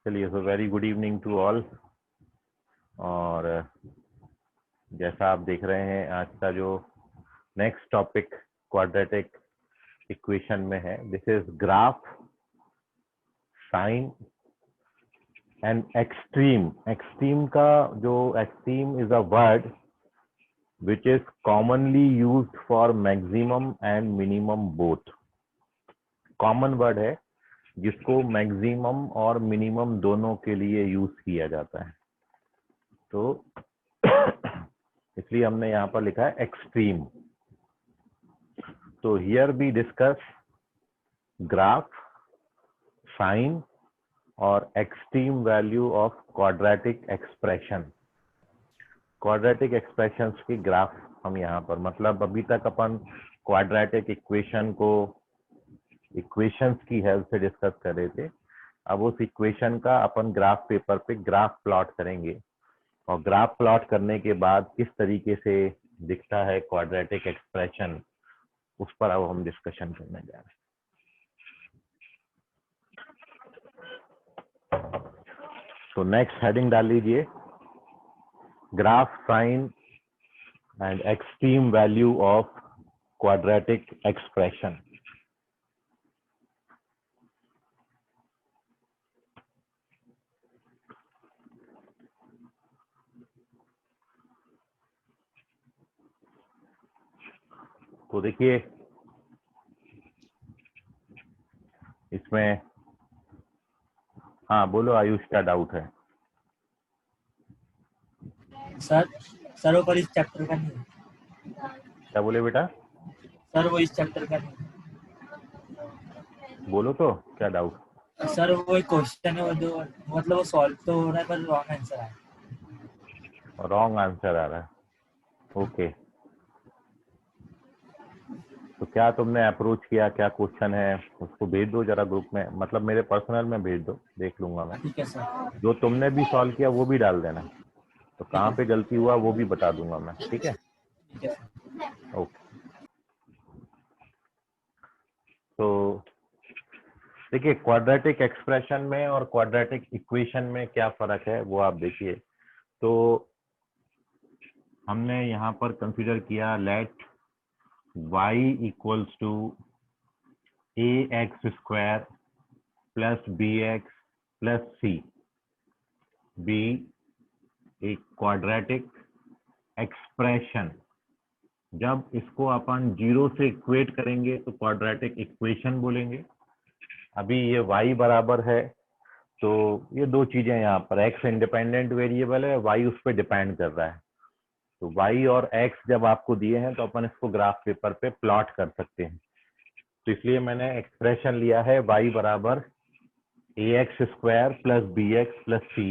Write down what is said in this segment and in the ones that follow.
चलिए, so very good evening to all. और जैसा आप देख रहे हैं, आज का जो नेक्स्ट टॉपिक क्वाड्रेटिक इक्वेशन में है, this is graph, sign and extreme. Extreme का जो extreme is a word which is commonly used for maximum and minimum both. Common word है जिसको मैक्सिमम और मिनिमम दोनों के लिए यूज किया जाता है, तो इसलिए हमने यहाँ पर लिखा है एक्सट्रीम। तो here be discuss graph, sign और extreme value of quadratic expression. Quadratic expressions की ग्राफ हम यहाँ पर, मतलब अभी तक अपन क्वाड्रेटिक इक्वेशन को इक्वेशंस की हेल्प से डिस्कस कर रहे थे। अब उस इक्वेशन का अपन ग्राफ पेपर पे ग्राफ प्लॉट करेंगे, और ग्राफ प्लॉट करने के बाद किस तरीके से दिखता है क्वाड्रेटिक एक्सप्रेशन, उस पर अब हम डिस्कशन करने जा रहे हैं। तो नेक्स्ट हेडिंग डाल लीजिए, graph, sign and extreme value of quadratic expression. तो देखिए, इसमें, हाँ बोलो आयुष, क्या डाउट है? सर वो पर इस चैप्टर का नहीं है। क्या बोले बेटा? सर वो इस चैप्टर का नहीं बोलो तो, क्या डाउट? है। सर वो एक क्वेश्चन है, वो जो मतलब वो सॉल्व तो हो रहा है पर रॉन्ग आंसर है। रॉन्ग आंसर आ रहा है, ओके। तो क्या तुमने अप्रोच किया, क्या क्वेश्चन है? उसको भेज दो जरा ग्रुप में, मतलब मेरे पर्सनल में भेज दो, देख लूंगा मैं। ठीक है सर। जो तुमने भी सॉल्व किया वो भी डाल देना, तो ठीक कहाँ है पे गलती हुआ वो भी बता दूंगा मैं, ठीक है? ठीक है सर। ओके। तो देखिए, क्वाड्रेटिक एक्सप्रेशन में और क्वाड्रेटिक इक्वेशन में क्या फर्क है वो आप देखिए। तो हमने यहाँ पर कंसीडर किया, let y equals to ax square plus bx plus c be एक क्वाड्रेटिक एक्सप्रेशन। जब इसको अपन जीरो से इक्वेट करेंगे तो क्वाड्रेटिक इक्वेशन बोलेंगे। अभी ये y बराबर है, तो ये दो चीजें यहाँ पर, x इंडिपेंडेंट वेरिएबल है, y उस पर डिपेंड कर रहा है। तो y और x जब आपको दिए हैं तो अपन इसको ग्राफ पेपर पे प्लॉट कर सकते हैं। तो इसलिए मैंने एक्सप्रेशन लिया है y बराबर ax square plus bx plus c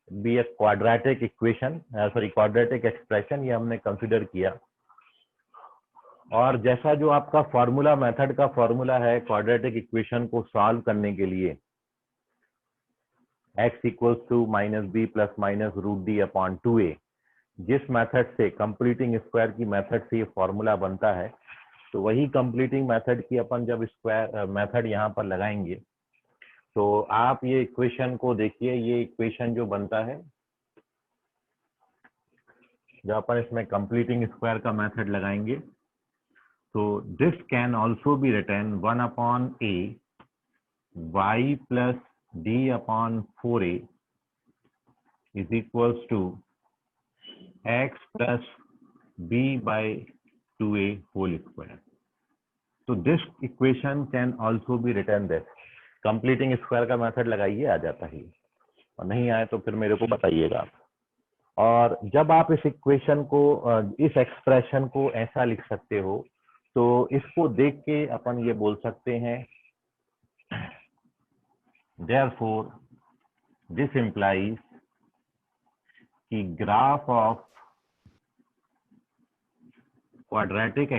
be a quadratic equation, sorry quadratic expression, ये हमने कंसिडर किया। और जैसा जो आपका फॉर्मूला, मेथड का फॉर्मूला है क्वाड्रेटिक इक्वेशन को सॉल्व करने के लिए, x equals to minus B plus minus root D upon 2a, जिस मेथड से कंप्लीटिंग स्क्वायर की मेथड से ये फॉर्मूला बनता है, तो वही कंप्लीटिंग मेथड की अपन जब स्क्वायर मेथड यहाँ पर लगाएंगे, तो आप ये इक्वेशन को देखिए, ये इक्वेशन जो बनता है, जब अपन इसमें कंप्लीटिंग स्क्वायर का मेथड लगाएंगे, तो this can also be written 1 upon a y plus d upon 4a is equals to x plus b by 2a whole square. तो this equation can also be written this. Completing square का method लगाइए, आ जाता है, और नहीं आए तो फिर मेरे को बताइएगा। और जब आप इस इक्वेशन को, इस एक्सप्रेशन को ऐसा लिख सकते हो, तो इसको देख के अपन ये बोल सकते हैं, therefore this implies कि graph of quadratic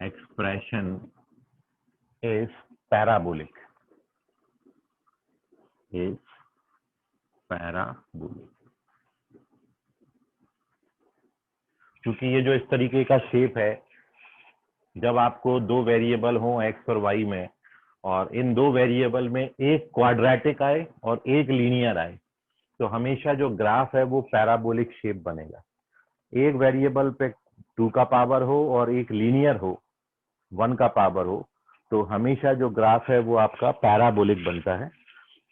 expression is parabolic, क्योंकि ये जो इस तरीके का शेप है, जब आपको दो वेरिएबल हो x और y में, और इन दो वेरिएबल में एक क्वाड्रेटिक आए और एक लीनियर आए, तो हमेशा जो ग्राफ है वो पैराबोलिक शेप बनेगा। एक वेरिएबल पे 2 का पावर हो और एक लीनियर हो 1 का पावर हो, तो हमेशा जो ग्राफ है वो आपका पैराबोलिक बनता है।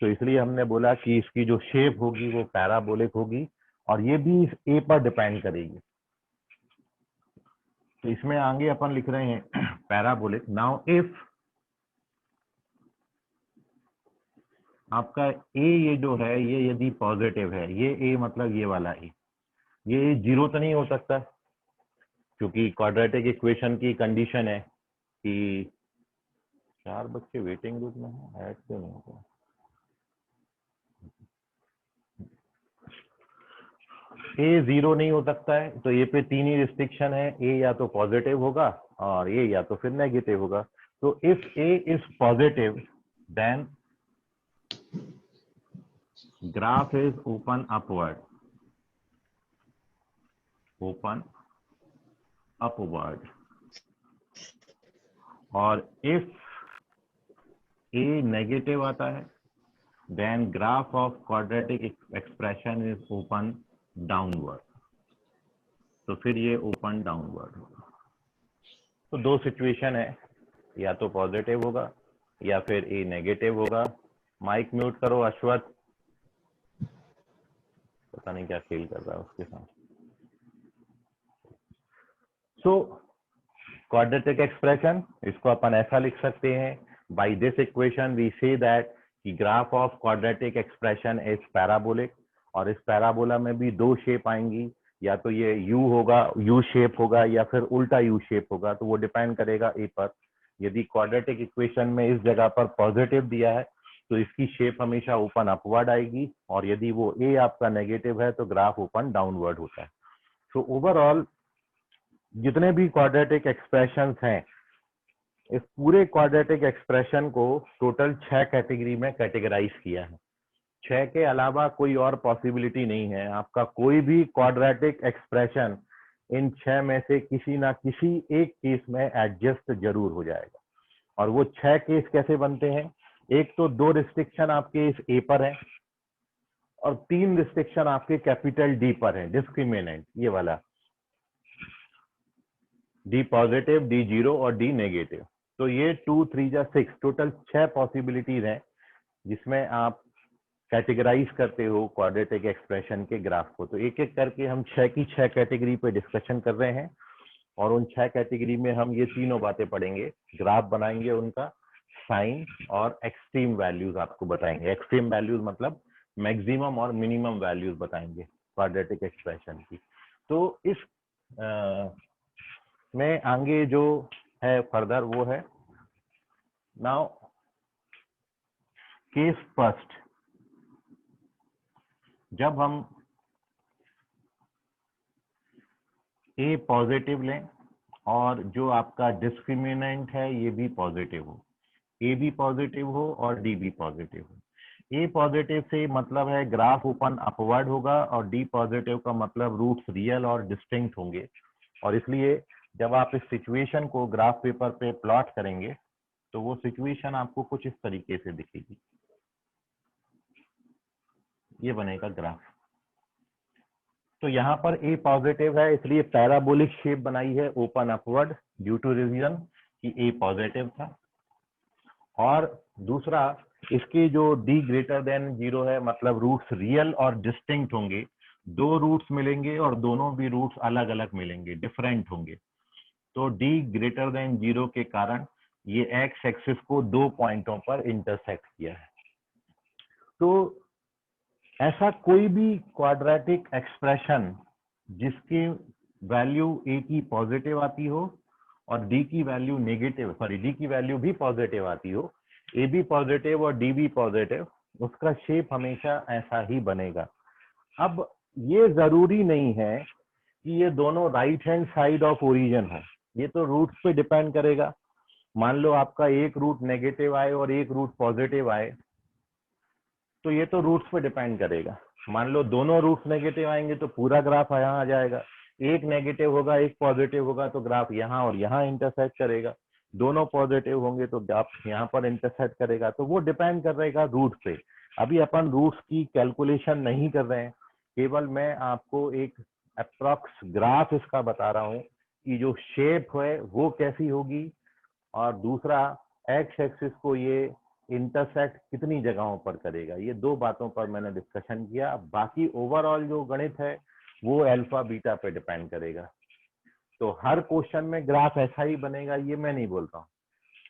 तो इसलिए हमने बोला कि इसकी जो शेप होगी वो पैराबोलिक होगी और ये भी इस ए पर डिपेंड करेगी। तो इसमें आगे अपन लिख रहे हैं पैराबोलिक। नाउ इफ आपका ए ये जो है ये यदि पॉजिटिव है, ये ए मतलब ये वाला ए, ये जीरो तो नहीं हो सकता, क्योंकि क्वाड्रेटिक इक्वेशन की कंडीशन है कि 4 बच्चे वेटिंग ग्रुप में हैं, ऐड क्यों नहीं होता? ए जीरो नहीं हो सकता है, तो ए पे 3 ही रिस्ट्रिक्शन है, ए या तो पॉजिटिव होगा और ए या तो फिर नेगेटिव होगा। तो if A is positive then graph is open upward, open upward. और इफ ए नेगेटिव आता है then graph of quadratic expression is open downward, तो फिर ये ओपन डाउनवर्ड होगा। तो दो सिचुएशन है, या तो पॉजिटिव होगा या फिर ए नेगेटिव होगा। माइक म्यूट करो अश्वथ, पता नहीं क्या खेल कर रहा है उसके साथ। सो क्वाड्रेटिक एक्सप्रेशन, इसको अपन ऐसा लिख सकते हैं, by this equation we see that कि graph of quadratic expression is parabolic. और इस पैराबोला में भी दो शेप आएंगी, या तो ये यू होगा, यू शेप होगा, या फिर उल्टा यू शेप होगा, तो वो डिपेंड करेगा ए पर। यदि क्वाड्रेटिक इक्वेशन में इस जगह पर पॉजिटिव दिया है तो इसकी शेप हमेशा ओपन अपवर्ड आएगी, और यदि वो ए आपका नेगेटिव है तो ग्राफ ओपन डाउनवर्ड होता है। सो ओवरऑल जितने भी क्वाड्रेटिक एक्सप्रेशंस हैं, इस पूरे क्वाड्रेटिक एक्सप्रेशन को टोटल 6 कैटेगरी में कैटेगराइज किया है। 6 के अलावा कोई और पॉसिबिलिटी नहीं है। आपका कोई भी क्वाड्रेटिक एक्सप्रेशन इन 6 में से किसी ना किसी एक केस में एडजस्ट जरूर हो जाएगा। और वो 6 केस कैसे बनते हैं? एक तो 2 रिस्ट्रिक्शन आपके इस ए पर है और 3 रिस्ट्रिक्शन आपके कैपिटल डी पर है, डिस्क्रिमिनेंट ये वाला, डी पॉजिटिव, डी जीरो और डी नेगेटिव। तो ये 2 3 जा 6 टोटल 6 पॉसिबिलिटीज हैं जिसमें आप कैटेगराइज करते हो क्वाड्रेटिक एक्सप्रेशन के ग्राफ को। तो एक एक करके हम 6 की 6 कैटेगरी पे डिस्कशन कर रहे हैं, और उन 6 कैटेगरी में हम ये तीनों बातें पढ़ेंगे। ग्राफ बनाएंगे, उनका साइन और एक्सट्रीम वैल्यूज आपको बताएंगे। एक्सट्रीम वैल्यूज मतलब मैक्सिमम और मिनिमम वैल्यूज बताएंगे क्वाड्रेटिक एक्सप्रेशन की। तो इस में आगे जो है फर्दर वो है नाउ केस फर्स्ट। जब हम ए पॉजिटिव लें और जो आपका डिस्क्रिमिनेंट है ये भी पॉजिटिव हो, ए भी पॉजिटिव हो और डी भी पॉजिटिव हो। ए पॉजिटिव से मतलब है ग्राफ ओपन अपवर्ड होगा, और डी पॉजिटिव का मतलब रूट्स रियल और डिस्टिंक्ट होंगे। और इसलिए जब आप इस सिचुएशन को ग्राफ पेपर पे प्लॉट करेंगे तो वो सिचुएशन आपको कुछ इस तरीके से दिखेगी। ये बनेगा ग्राफ। तो यहाँ पर ए पॉजिटिव है इसलिए पैराबोलिक शेप बनाई है open upward, due to reason कि ए पॉजिटिव था। और दूसरा, इसके जो डी ग्रेटर देन जीरो है मतलब रूट्स रियल और डिस्टिंक्ट होंगे। 2 रूट्स मिलेंगे और दोनों भी रूट्स अलग अलग मिलेंगे, डिफरेंट होंगे। तो डी ग्रेटर देन जीरो के कारण ये एक्स एक्सिस को 2 पॉइंटों पर इंटरसेक्ट किया है। तो ऐसा कोई भी क्वाड्रेटिक एक्सप्रेशन जिसकी वैल्यू ए की पॉजिटिव आती हो और डी की वैल्यू नेगेटिव, सॉरी डी की वैल्यू भी पॉजिटिव आती हो, ए भी पॉजिटिव और डी भी पॉजिटिव, उसका शेप हमेशा ऐसा ही बनेगा। अब ये जरूरी नहीं है कि ये दोनों right hand side of origin हो, ये तो रूट्स पे डिपेंड करेगा। मान लो आपका एक रूट नेगेटिव आए और एक रूट पॉजिटिव आए, तो ये तो रूट्स पे डिपेंड करेगा। मान लो दोनों रूट्स नेगेटिव आएंगे तो पूरा ग्राफ यहाँ आ जाएगा, एक नेगेटिव होगा एक पॉजिटिव होगा तो ग्राफ यहाँ और यहाँ इंटरसेक्ट करेगा। दोनों पॉजिटिव होंगे तो आप यहाँ पर इंटरसेक्ट करेगा, तो वो डिपेंड कर रहेगा रूट पे। अभी अपन रूट्स की कैलकुलेशन नहीं कर रहे हैं, केवल मैं आपको एक अप्रॉक्स ग्राफ इसका बता रहा हूँ कि जो शेप है वो कैसी होगी, और दूसरा एक्स एक्सिस को ये इंटरसेक्ट कितनी जगहों पर करेगा। ये दो बातों पर मैंने डिस्कशन किया। बाकी ओवरऑल जो गणित है वो अल्फा बीटा पे डिपेंड करेगा। तो हर क्वेश्चन में ग्राफ ऐसा ही बनेगा ये मैं नहीं बोलता हूँ।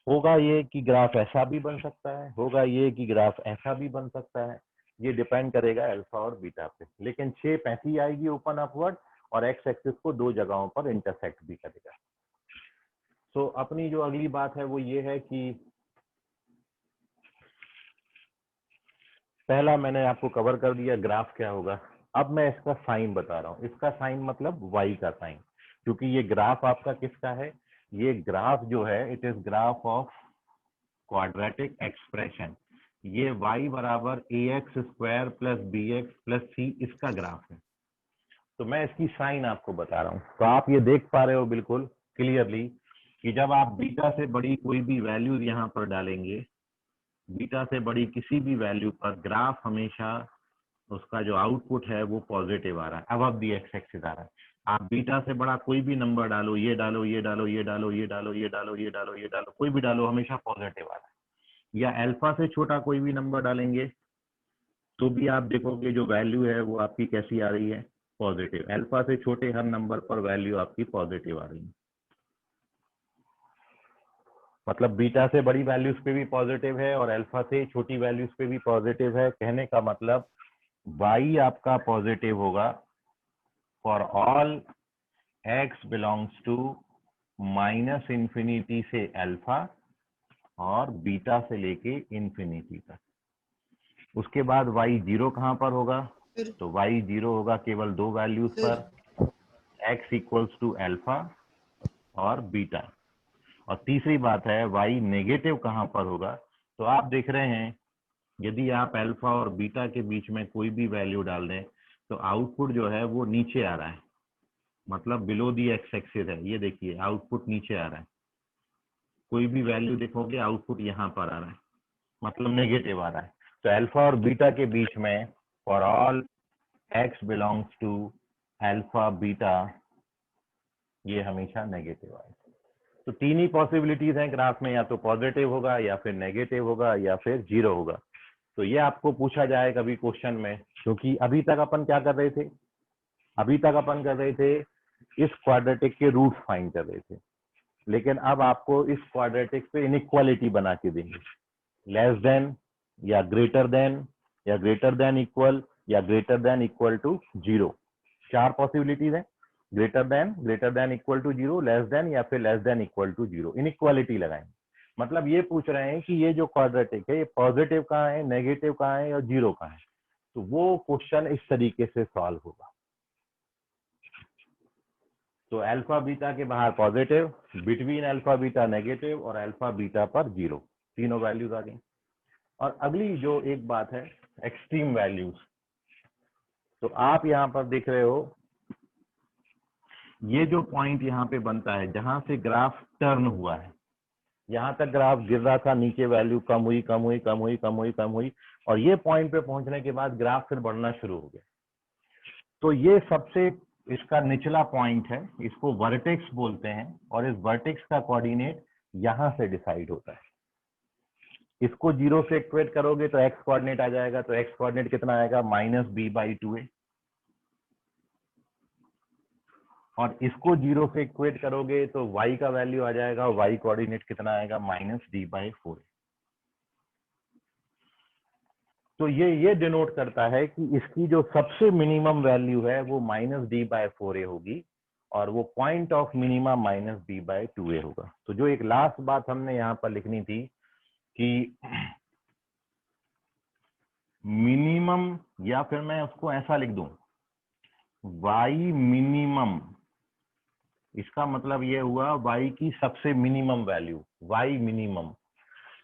होगा ये कि ग्राफ ऐसा भी बन सकता है, होगा ये कि ग्राफ ऐसा भी बन सकता है, ये डिपेंड करेगा अल्फा और बीटा पे। लेकिन शेप ऐसी आएगी ओपन अपवर्ड, और एक्स एक्सिस को दो जगहों पर इंटरसेक्ट भी करेगा। तो अपनी जो अगली बात है वो ये है कि पहला मैंने आपको कवर कर दिया ग्राफ क्या होगा। अब मैं इसका साइन बता रहा हूँ। इसका साइन मतलब y का साइन, क्योंकि ये ग्राफ आपका किसका है, ये ग्राफ जो है it is graph of quadratic expression. ये y बराबर ax square plus B X plus C इसका ग्राफ है। तो मैं इसकी साइन आपको बता रहा हूँ। तो आप ये देख पा रहे हो बिल्कुल क्लियरली कि जब आप बीटा से बड़ी कोई भी वैल्यू यहाँ पर डालेंगे, बीटा से बड़ी किसी भी वैल्यू पर ग्राफ हमेशा उसका जो आउटपुट है वो पॉजिटिव आ रहा है, अबव दी एक्स एक्सिस आ रहा है। आप बीटा से बड़ा कोई भी नंबर डालो, ये डालो, ये डालो, ये डालो, ये डालो, ये डालो, ये डालो, ये डालो, कोई भी डालो, हमेशा पॉजिटिव आ रहा है। या अल्फा से छोटा कोई भी नंबर डालेंगे तो भी आप देखोगे जो वैल्यू है वो आपकी कैसी आ रही है, पॉजिटिव। अल्फा से छोटे हर नंबर पर वैल्यू आपकी पॉजिटिव आ रही है। मतलब बीटा से बड़ी वैल्यूज पे भी पॉजिटिव है और अल्फा से छोटी वैल्यूज पे भी पॉजिटिव है। कहने का मतलब y आपका पॉजिटिव होगा for all x belongs to minus infinity से अल्फा और बीटा से लेके इंफिनिटी तक। उसके बाद y जीरो कहाँ पर होगा, तो y जीरो होगा केवल दो वैल्यूज पर, x इक्वल्स टू अल्फा और बीटा। और तीसरी बात है y नेगेटिव कहाँ पर होगा, तो आप देख रहे हैं यदि आप अल्फा और बीटा के बीच में कोई भी वैल्यू डाल दें तो आउटपुट जो है वो नीचे आ रहा है, मतलब बिलो दी एक्स एक्सिस है। ये देखिए आउटपुट नीचे आ रहा है, कोई भी वैल्यू देखोगे आउटपुट यहाँ पर आ रहा है, मतलब नेगेटिव आ रहा है। तो अल्फा और बीटा के बीच में for all X belongs to alpha beta ये हमेशा नेगेटिव आएगा। तो तीन ही पॉसिबिलिटीज हैं ग्राफ में, या तो पॉजिटिव होगा या फिर नेगेटिव होगा या फिर जीरो होगा। तो ये आपको पूछा जाए कभी क्वेश्चन में, क्योंकि अभी तक अपन क्या कर रहे थे, अभी तक अपन कर रहे थे इस क्वाड्रेटिक के रूट्स फाइंड कर रहे थे, लेकिन अब आपको इस क्वाड्रेटिक पे इनइक्वालिटी बना के देंगे, लेस देन या ग्रेटर देन इक्वल या greater than equal to zero. चार पॉसिबिलिटीज है, greater than equal to zero, less than या फिर less than equal to zero. Inequality लगाएंगे, मतलब ये पूछ रहे हैं कि ये जो क्वाड्रेटिक है ये पॉजिटिव कहाँ है, नेगेटिव कहाँ है और जीरो कहाँ है। तो वो क्वेश्चन इस तरीके से सॉल्व होगा। तो अल्फा बीटा के बाहर positive, between alpha beta negative और अल्फा बीटा पर जीरो, तीनों वैल्यूज आ गई। और अगली जो एक बात है एक्सट्रीम वैल्यूज। तो आप यहाँ पर देख रहे हो ये जो पॉइंट यहाँ पे बनता है जहां से ग्राफ टर्न हुआ है, यहाँ तक ग्राफ गिर रहा था, नीचे वैल्यू कम हुई कम हुई कम हुई कम हुई कम हुई, और ये पॉइंट पे पहुंचने के बाद ग्राफ फिर बढ़ना शुरू हो गया। तो ये सबसे इसका निचला पॉइंट है, इसको वर्टेक्स बोलते हैं, और इस वर्टेक्स का कोऑर्डिनेट यहां से डिसाइड होता है। इसको जीरो से इक्वेट करोगे तो एक्स कोऑर्डिनेट आ जाएगा, तो एक्स कोऑर्डिनेट कितना आएगा, -b/2a। और इसको जीरो से इक्वेट करोगे तो y का वैल्यू आ जाएगा, y कोऑर्डिनेट कितना आएगा, -d/4a। तो ये डिनोट करता है कि इसकी जो सबसे मिनिमम वैल्यू है वो -d/4a होगी, और वो पॉइंट ऑफ मिनिमा -b/2a होगा। तो जो एक लास्ट बात हमने यहाँ पर लिखनी थी कि मिनिमम, या फिर मैं उसको ऐसा लिख दूं y मिनिमम, इसका मतलब ये हुआ y की सबसे मिनिमम वैल्यू, y मिनिमम।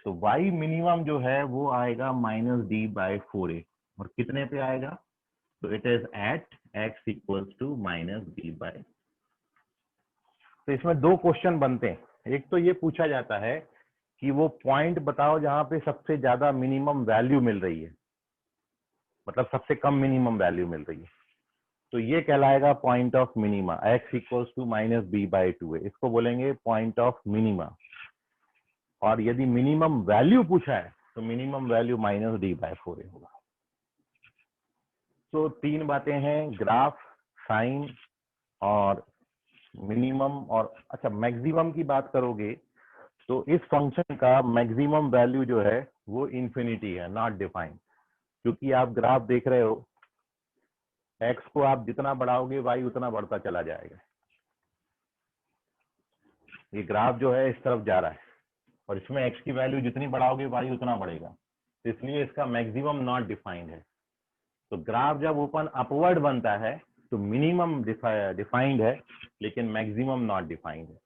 तो y मिनिमम जो है वो आएगा -d/4a, और कितने पे आएगा, तो it is at x equals to -d/। तो इसमें दो क्वेश्चन बनते हैं, एक तो ये पूछा जाता है कि वो पॉइंट बताओ जहां पे सबसे ज्यादा मिनिमम वैल्यू मिल रही है, मतलब सबसे कम मिनिमम वैल्यू मिल रही है, तो ये कहलाएगा point of minima. x equals to minus B by two है, इसको बोलेंगे पॉइंट ऑफ मिनिमा। और यदि मिनिमम वैल्यू पूछा है तो minimum value minus d by four होगा। तो तीन बातें हैं, ग्राफ, साइन और मिनिमम। और अच्छा, मैक्सिमम की बात करोगे तो इस फंक्शन का मैक्सिमम वैल्यू जो है वो इंफिनिटी है, नॉट डिफाइंड। क्योंकि आप ग्राफ देख रहे हो, एक्स को आप जितना बढ़ाओगे वाई उतना बढ़ता चला जाएगा। ये ग्राफ जो है इस तरफ जा रहा है और इसमें एक्स की वैल्यू जितनी बढ़ाओगे वाई उतना बढ़ेगा, तो इसलिए इसका मैक्सिमम नॉट डिफाइंड है। तो ग्राफ जब ओपन अपवर्ड बनता है तो मिनिमम डिफाइंड है लेकिन मैक्सिमम नॉट डिफाइंड है।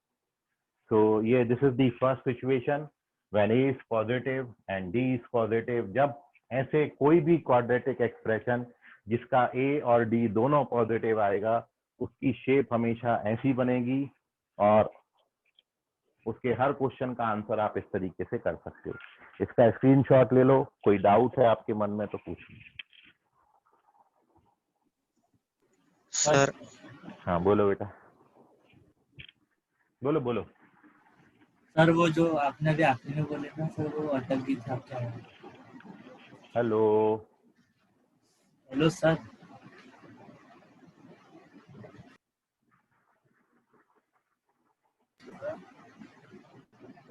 So yeah, this is the first situation when A is positive and D is positive। जब ऐसे कोई भी क्वाड्रेटिक एक्सप्रेशन जिसका A और D दोनों पॉजिटिव आएगा, उसकी शेप हमेशा ऐसी बनेगी और उसके हर क्वेश्चन का आंसर आप इस तरीके से कर सकते हो। इसका स्क्रीनशॉट ले लो, कोई डाउट है आपके मन में तो पूछिए। सर हाँ बोलो बेटा, बोलो बोलो। सर वो जो आपने अभी आखिरी में बोले ना सर, वो अटक गई थी आपके। Hello hello sir.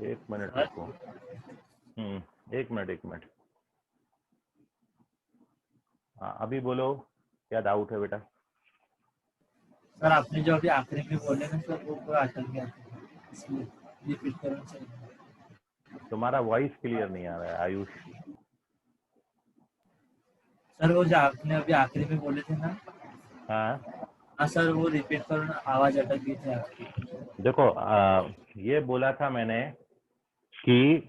एक मिनट सर रुको। एक मिनट। हाँ अभी बोलो, क्या डाउट है बेटा? सर आपने जो अभी आखिरी में बोले ना सर, वो पूरा अटक गया था, इसलिए रिपीट करो सर। तुम्हारा वॉइस क्लियर नहीं आ रहा है आयुष। सर वो जो आपने अभी आखिरी में बोले थे ना, हाँ हाँ सर वो रिपीट करो ना, आवाज अटक गई थी आपकी। देखो, ये बोला था मैंने कि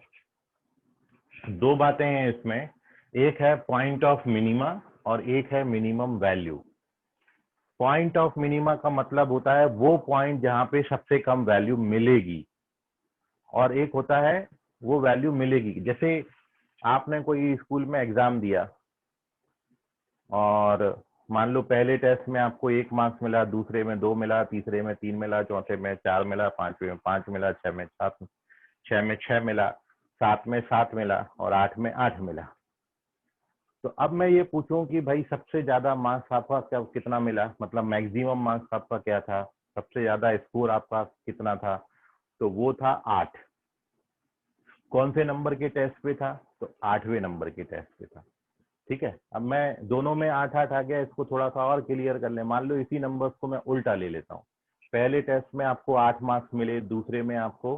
दो बातें हैं इसमें, एक है पॉइंट ऑफ मिनिमा और एक है minimum value. Point of minima का मतलब होता है वो पॉइंट जहां पे सबसे कम वैल्यू मिलेगी, और एक होता है वो वैल्यू मिलेगी। जैसे आपने कोई स्कूल में एग्जाम दिया और मान लो पहले टेस्ट में आपको 1 मार्क्स मिला, दूसरे में 2 मिला, तीसरे में 3 मिला, चौथे में 4 मिला, पांचवे में 5 मिला, छह में 6 मिला, 7 में 7 मिला और 8 में 8 मिला। तो अब मैं ये पूछूं कि भाई सबसे ज्यादा मार्क्स आपका क्या कितना मिला, मतलब मैक्सिमम मार्क्स आपका क्या था, सबसे ज्यादा स्कोर आपका कितना था, तो वो था 8। कौन से नंबर के टेस्ट पे था? तो 8वें नंबर के टेस्ट पे था। ठीक है, अब मैं दोनों में 8-8 आ गया, इसको थोड़ा सा और क्लियर कर ले। मान लो इसी नंबर्स को मैं उल्टा ले लेता हूँ, पहले टेस्ट में आपको 8 मार्क्स मिले, दूसरे में आपको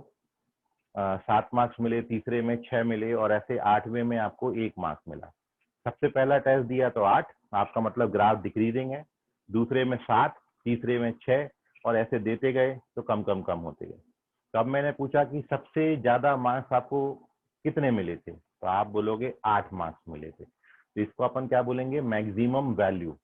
7 मार्क्स मिले, तीसरे में 6 मिले और ऐसे 8वें में आपको 1 मार्क्स मिला। सबसे पहला टेस्ट दिया तो 8, आपका मतलब ग्राफ डिक्रीजिंग है, दूसरे में 7, तीसरे में 6 और ऐसे देते गए तो कम कम कम होते गए। तो अब मैंने पूछा कि सबसे ज्यादा मार्क्स आपको कितने मिले थे, तो आप बोलोगे 8 मार्क्स मिले थे, तो इसको अपन क्या बोलेंगे? Maximum value.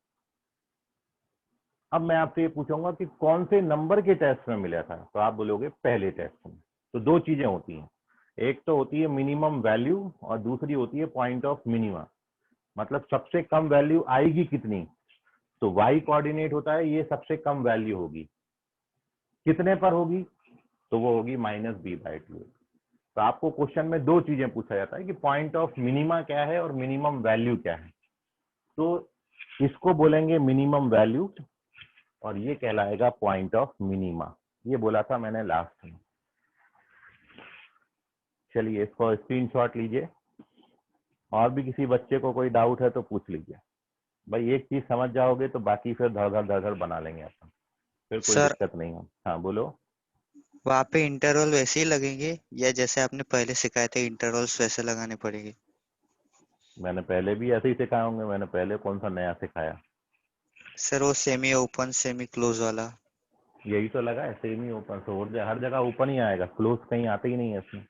अब मैं आपसे ये पूछूंगा कि कौन से नंबर के टेस्ट में मिला था, तो आप बोलोगे पहले टेस्ट में। तो दो चीजें होती हैं, एक तो होती है मिनिमम वैल्यू और दूसरी होती है पॉइंट ऑफ मिनिमा, मतलब सबसे कम वैल्यू आएगी कितनी। तो वाई कोऑर्डिनेट होता है, ये सबसे कम वैल्यू होगी, कितने पर होगी, तो वो होगी माइनस बी बाई टू। तो आपको क्वेश्चन में दो चीजें पूछा जाता है कि पॉइंट ऑफ मिनिमा क्या है और मिनिमम वैल्यू क्या है। तो इसको बोलेंगे मिनिमम वैल्यू और ये कहलाएगा पॉइंट ऑफ मिनिमा। ये बोला था मैंने लास्ट में। चलिए इसको स्क्रीनशॉट लीजिए, और भी किसी बच्चे को कोई डाउट है तो पूछ लीजिए। भाई एक चीज समझ जाओगे तो बाकी फिर धड़ बना लेंगे अपन, फिर कोई सर दिक्कत नहीं है। हाँ बोलो। वहाँ पे इंटरवल वैसे ही लगेंगे या जैसे आपने पहले सिखाए थे इंटरवल्स वैसे लगाने पड़ेंगे? मैंने पहले भी ऐसे ही सिखाए होंगे, मैंने पहले कौन सा नया सिखाया? सर वो सेमी ओपन सेमी क्लोज वाला। यही तो लगा है, सेम ही ओपन, तो हर जगह ओपन ही आएगा, क्लोज कहीं आते ही नहीं है इसमें,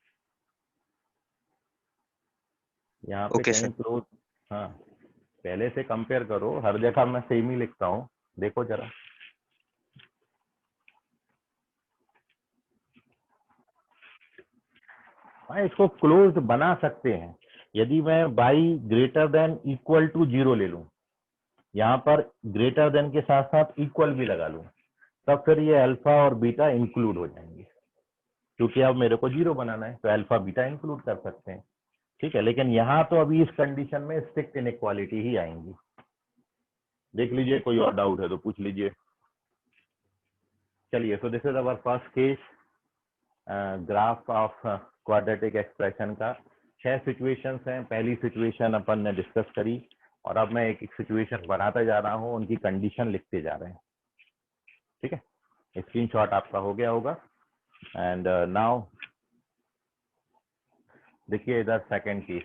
यहाँ पे ओके कहीं सर। क्लोज। हाँ पहले से कंपेयर करो, हर जगह मैं सेम ही लिखता हूँ, देखो जरा। हाँ, इसको क्लोज्ड बना सकते हैं। यदि मैं y greater than equal to 0 ले लूं, यहाँ पर ग्रेटर देन के साथ साथ इक्वल भी लगा लूं, तब फिर ये अल्फा और बीटा इंक्लूड हो जाएंगे, क्योंकि अब मेरे को 0 बनाना है तो अल्फा बीटा इंक्लूड कर सकते हैं। ठीक है, लेकिन यहाँ तो अभी इस कंडीशन में स्ट्रिक्ट इनइक्वालिटी ही आएंगी। देख लीजिए, कोई और डाउट है तो पूछ लीजिए। चलिए, so this is our first case, graph of quadratic expression का 6 सिचुएशंस हैं। पहली सिचुएशन अपन ने डिस्कस करी, और अब मैं एक एक सिचुएशन बनाता जा रहा हूँ, उनकी कंडीशन लिखते जा रहे हैं। ठीक है, स्क्रीनशॉट आपका हो गया होगा। एंड नाउ देखिए इधर सेकंड केस।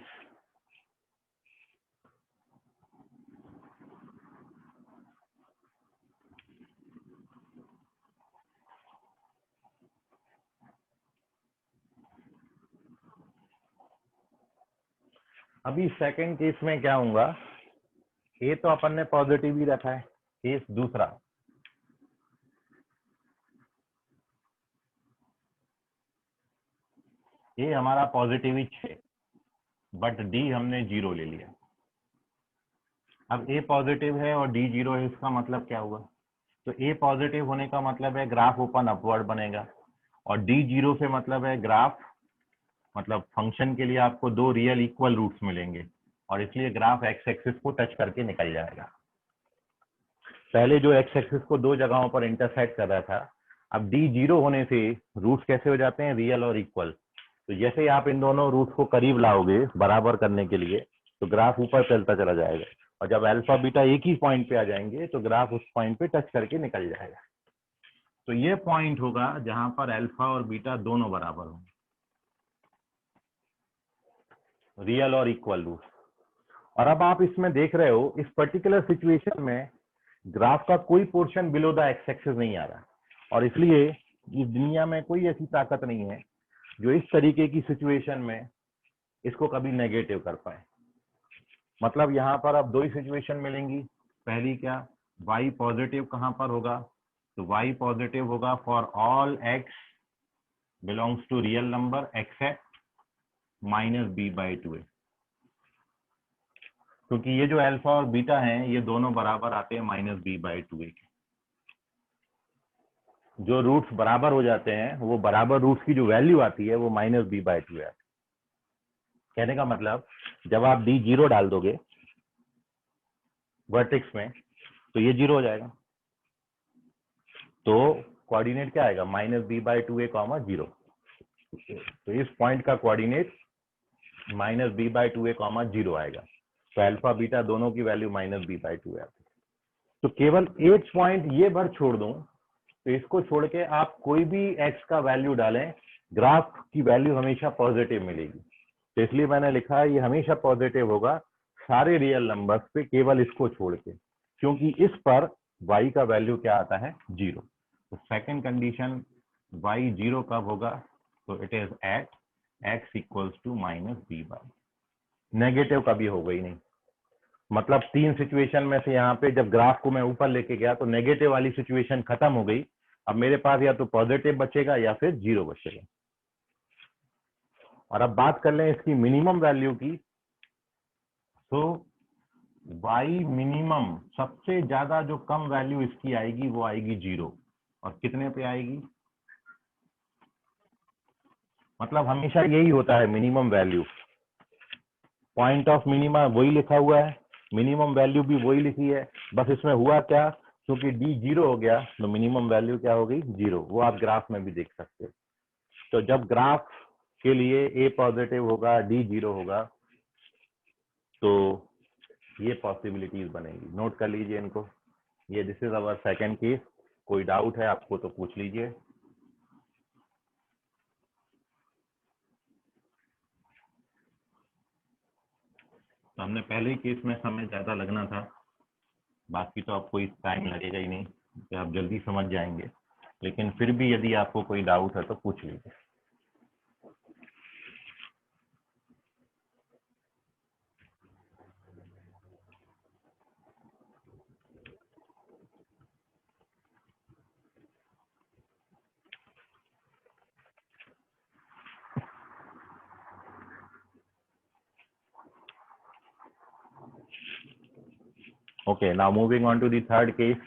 अभी सेकंड केस में क्या होगा, ए तो अपन ने पॉजिटिव ही रखा है। केस दूसरा, ये हमारा पॉजिटिव ही 6, बट डी हमने 0 ले लिया। अब ए पॉजिटिव है और डी 0 है, इसका मतलब क्या हुआ? तो ए पॉजिटिव होने का मतलब है ग्राफ ओपन अपवर्ड बनेगा, और डी 0 से मतलब है ग्राफ, मतलब फंक्शन के लिए आपको 2 रियल इक्वल रूट्स मिलेंगे, और इसलिए ग्राफ एक्स एक्सिस को टच करके निकल जाएगा। पहले जो एक्स एक्सिस को 2 जगहों पर इंटरसेक्ट कर रहा था, अब डी 0 होने से रूट्स कैसे हो जाते हैं? रियल और इक्वल। तो जैसे ही आप इन दोनों रूट्स को करीब लाओगे बराबर करने के लिए, तो ग्राफ ऊपर चलता चला जाएगा, और जब अल्फा बीटा एक ही पॉइंट पे आ जाएंगे तो ग्राफ उस पॉइंट पे टच करके निकल जाएगा। तो ये पॉइंट होगा जहां पर अल्फा और बीटा दोनों बराबर होंगे, रियल और इक्वल रूट। और अब आप इसमें देख रहे हो, इस पर्टिकुलर सिचुएशन में ग्राफ का कोई portion below the x axis नहीं आ रहा, और इसलिए इस दुनिया में कोई ऐसी ताकत नहीं है जो इस तरीके की सिचुएशन में इसको कभी नेगेटिव कर पाए। मतलब यहाँ पर अब 2 ही सिचुएशन मिलेंगी। पहली क्या, y पॉजिटिव कहां पर होगा? तो y पॉजिटिव होगा for all x belongs to real number except -b/2a, क्योंकि ये जो अल्फा और बीटा हैं ये दोनों बराबर आते हैं -b/2a के। जो रूट्स बराबर हो जाते हैं, वो बराबर रूट्स की जो वैल्यू आती है वो -b/2a आती है। कहने का मतलब, जब आप d 0 डाल दोगे वर्टेक्स में, तो ये 0 हो जाएगा। तो कोऑर्डिनेट क्या आएगा? -b/2a, 0। तो इस पॉइंट का कोऑर्डिनेट -b/2a, 0 आएगा। तो अल्फा बीटा दोनों की वैल्यू -b/2a आती है। तो केवल एक पॉइंट ये भर छोड़ दूं, तो इसको छोड़ के आप कोई भी x का वैल्यू डालें, ग्राफ की वैल्यू हमेशा पॉजिटिव मिलेगी। तो इसलिए मैंने लिखा है ये हमेशा पॉजिटिव होगा सारे रियल नंबर्स पे, केवल इसको छोड़ के, क्योंकि इस पर y का वैल्यू क्या आता है? 0। तो सेकंड कंडीशन, y 0 कब होगा? तो it is at x equals to -b/, negative कभी होगा ही नहीं। मतलब 3 सिचुएशन में से यहाँ पे जब ग्राफ को मैं ऊपर लेके गया तो नेगेटिव वाली सिचुएशन खत्म हो गई। अब मेरे पास या तो पॉजिटिव बचेगा या फिर 0 बचेगा। और अब बात कर लें इसकी मिनिमम वैल्यू की, तो y मिनिमम सबसे ज्यादा जो कम वैल्यू इसकी आएगी वो आएगी 0। और कितने पे आएगी? मतलब हमेशा यही होता है minimum value, point of minima वही लिखा हुआ है, मिनिमम वैल्यू भी वही लिखी है। बस इसमें हुआ क्या, क्योंकि डी 0 हो गया तो मिनिमम वैल्यू क्या हो गई? 0। वो आप ग्राफ में भी देख सकते हो। तो जब ग्राफ के लिए ए पॉजिटिव होगा, डी 0 होगा, तो ये पॉसिबिलिटीज बनेगी। नोट कर लीजिए इनको। ये this is our second case. कोई डाउट है आपको तो पूछ लीजिए। तो हमने पहले ही केस में समय ज्यादा लगना था, बाकी तो आपको इस टाइम लगेगा ही नहीं, तो आप जल्दी समझ जाएंगे। लेकिन फिर भी यदि आपको कोई डाउट है तो पूछ लीजिए। Okay, now moving on to the third case.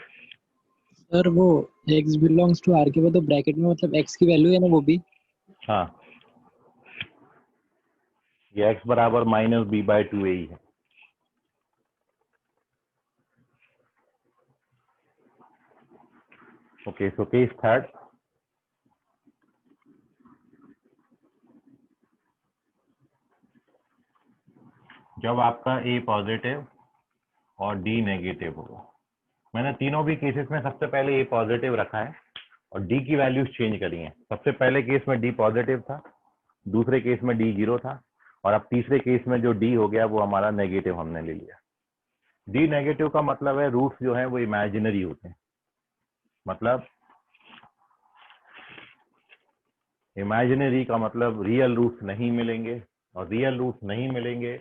Sir वो x बिलोंग्स टू r के बाद तो ब्रैकेट में मतलब x की वैल्यू है ना वो भी। हाँ, ये x बराबर माइनस बी बाई 2a ही है। ओके, सो केस थर्ड, जब आपका a पॉजिटिव और d नेगेटिव होगा। मैंने तीनों भी केसेस में सबसे पहले a पॉजिटिव रखा है और d की वैल्यूज चेंज करी हैं। सबसे पहले केस में d पॉजिटिव था, दूसरे केस में d 0 था, और अब तीसरे केस में जो d हो गया वो हमारा नेगेटिव हमने ले लिया। d नेगेटिव का मतलब है रूट्स जो है वो इमेजिनरी होते हैं, मतलब इमेजिनरी का मतलब रियल रूट्स नहीं मिलेंगे, और रियल रूट्स नहीं मिलेंगे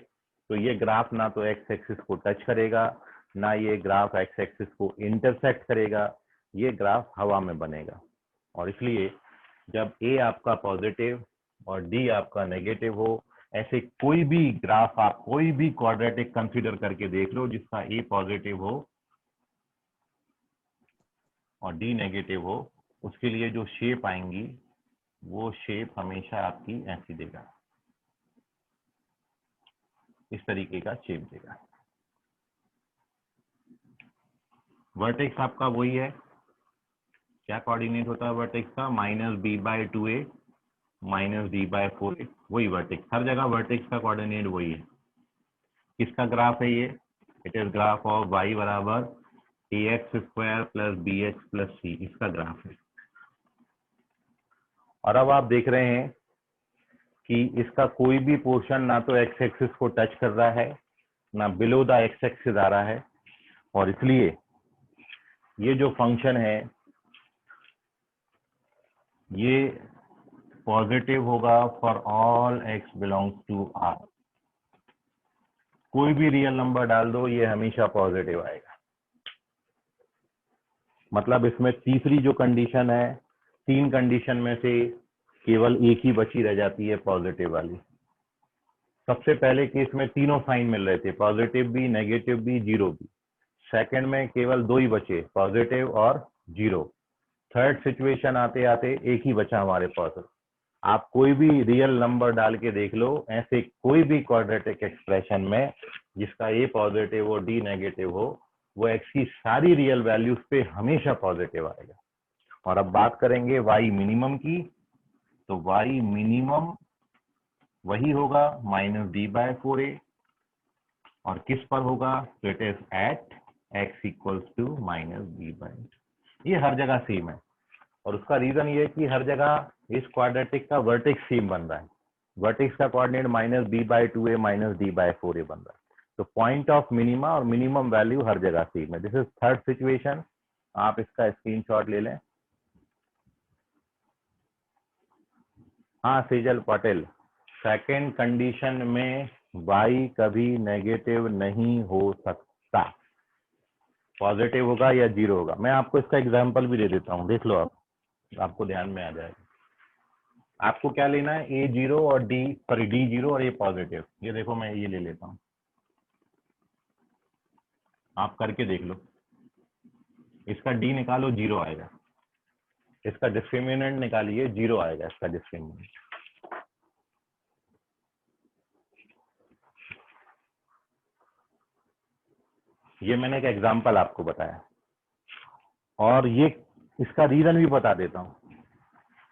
तो ये ग्राफ ना तो एक्स एक्सिस को टच करेगा, ना ये ग्राफ एक्स एक्सिस को इंटरसेक्ट करेगा, ये ग्राफ हवा में बनेगा। और इसलिए जब ए आपका पॉजिटिव और डी आपका नेगेटिव हो, ऐसे कोई भी ग्राफ आप कोई भी क्वाड्रेटिक कंसीडर करके देख लो जिसका ए पॉजिटिव हो और डी नेगेटिव हो, उसके लिए जो शेप आएंगी वो शेप हमेशा आपकी ऐसी देगा, इस तरीके का शेप देगा। वर्टेक्स आपका वही है, क्या कोऑर्डिनेट होता है वर्टेक्स का, minus B by 2a minus d by 4a, वही वर्टेक्स, हर जगह वर्टेक्स का कोऑर्डिनेट वही है। किसका ग्राफ है ये, it is graph of y बराबर ax square plus bx plus c, इसका ग्राफ है। और अब आप देख रहे हैं कि इसका कोई भी पोर्शन ना तो एक्स एक्सिस को टच कर रहा है, ना बिलो द एक्स एक्सिस आ रहा है, और इसलिए ये जो फंक्शन है ये पॉजिटिव होगा for all x belongs to r। कोई भी रियल नंबर डाल दो ये हमेशा पॉजिटिव आएगा। मतलब इसमें तीसरी जो कंडीशन है, तीन कंडीशन में से केवल एक ही बची रह जाती है पॉजिटिव वाली। सबसे पहले केस में तीनों साइन मिल रहे थे, पॉजिटिव भी, नेगेटिव भी, जीरो भी। सेकंड में केवल दो ही बचे, पॉजिटिव और जीरो। थर्ड सिचुएशन आते आते एक ही बचा हमारे पास। आप कोई भी रियल नंबर डाल के देख लो, ऐसे कोई भी क्वाड्रेटिक एक्सप्रेशन में जिसका ए पॉजिटिव हो डी नेगेटिव हो, वो एक्स की सारी रियल वैल्यूज पे हमेशा पॉजिटिव आएगा। और अब बात करेंगे वाई मिनिमम की, तो वाई मिनिमम वही होगा माइनस डी बाय 4a, और किस पर होगा, तो it is at x equals to minus d by. ये हर जगह सेम है, और उसका रीजन ये है कि हर जगह इस क्वाड्रेटिक का वर्टेक्स सेम बन रहा है। वर्टेक्स का coordinate minus b by 2a minus d by 4a बन रहा है। तो पॉइंट ऑफ मिनिमा और मिनिमम वैल्यू हर जगह सेम है। दिस इज थर्ड सिचुएशन, आप इसका स्क्रीनशॉट ले लें। हाँ सेजल पटेल, सेकेंड कंडीशन में y कभी नेगेटिव नहीं हो सकता, पॉजिटिव होगा या जीरो होगा। मैं आपको इसका एग्जांपल भी दे देता हूँ, देख लो आप, आपको ध्यान में आ जाएगा। आपको क्या लेना है, a जीरो और d, सॉरी d जीरो और a पॉजिटिव। ये देखो मैं ये ले लेता हूँ, आप करके देख लो। इसका d निकालो, जीरो आएगा। इसका डिस्क्रिमिनेंट निकालिए, जीरो आएगा इसका डिस्क्रिमिनेंट। ये मैंने एक एग्जांपल आपको बताया, और ये इसका रीजन भी बता देता हूँ।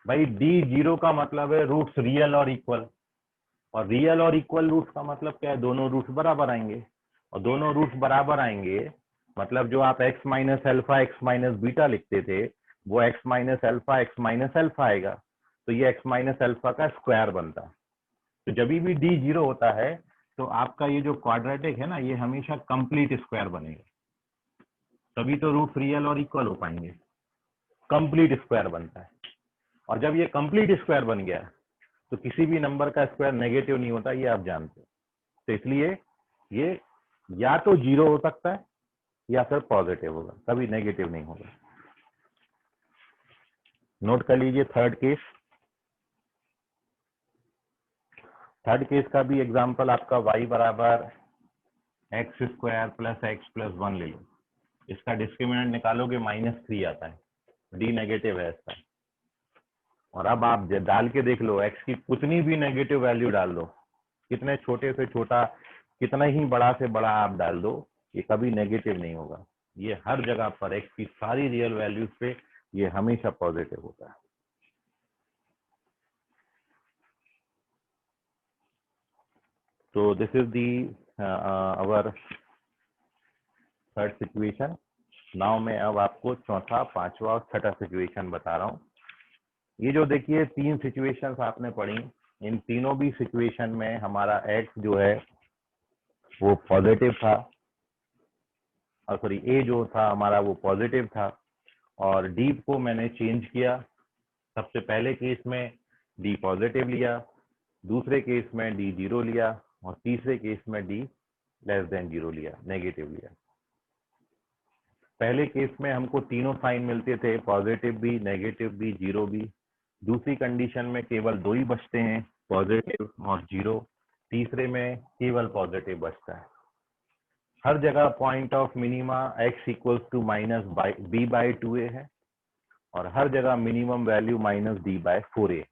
भाई डी जीरो का मतलब है रूट्स रियल और इक्वल, और रियल और इक्वल रूट्स का मतलब क्या है, दोनों रूट्स बराबर आएंगे, और दोनों रूट्स बराबर आएंगे मतलब जो आप x minus alpha x minus beta लिखते थे वो x minus alpha x minus alpha आएगा, तो ये x माइनस अल्फा का स्क्वायर बनता है। तो जब भी डी जीरो होता है तो आपका ये जो क्वाड्रेटिक है ना, ये हमेशा कंप्लीट स्क्वायर बनेगा, तभी तो रूट रियल और इक्वल हो पाएंगे। कंप्लीट स्क्वायर बनता है, और जब ये कंप्लीट स्क्वायर बन गया तो किसी भी नंबर का स्क्वायर नेगेटिव नहीं होता, ये आप जानते हो। तो इसलिए ये या तो जीरो हो सकता है या फिर पॉजिटिव होगा, कभी नेगेटिव नहीं होगा। नोट कर लीजिए थर्ड केस। थर्ड केस का भी एग्जांपल आपका y बराबर x square plus x plus 1 ले लो, इसका डिस्क्रिमिनेंट निकालोगे -3 आता है, डी नेगेटिव है इसका। और अब आप डाल के देख लो, एक्स की कितनी भी नेगेटिव वैल्यू डाल दो, कितने छोटे से छोटा, कितना ही बड़ा से बड़ा आप डाल दो, ये कभी नेगेटिव नहीं होगा। ये हर जगह पर एक्स की सारी रियल वैल्यूज पे ये हमेशा पॉजिटिव होता है। तो this is the our third situation. Now मैं अब आपको चौथा, पांचवा और छठा सिचुएशन बता रहा हूँ। ये जो देखिए 3 सिचुएशंस आपने पढ़ी, इन तीनों भी सिचुएशन में हमारा एक्स जो है वो पॉजिटिव था, और सॉरी ए जो था हमारा वो पॉजिटिव था, और डी को मैंने चेंज किया। सबसे पहले केस में डी पॉजिटिव लिया, दूसरे केस में डी 0 लिया, और तीसरे केस में डी लेस देन 0 लिया, नेगेटिव लिया। पहले केस में हमको तीनों साइन मिलते थे, पॉजिटिव भी, नेगेटिव भी, 0 भी। दूसरी कंडीशन में केवल 2 ही बचते हैं, पॉजिटिव और 0। तीसरे में केवल पॉजिटिव बचता है। हर जगह point of minima x equals to -b/2a है, और हर जगह मिनिमम वैल्यू -d/4a।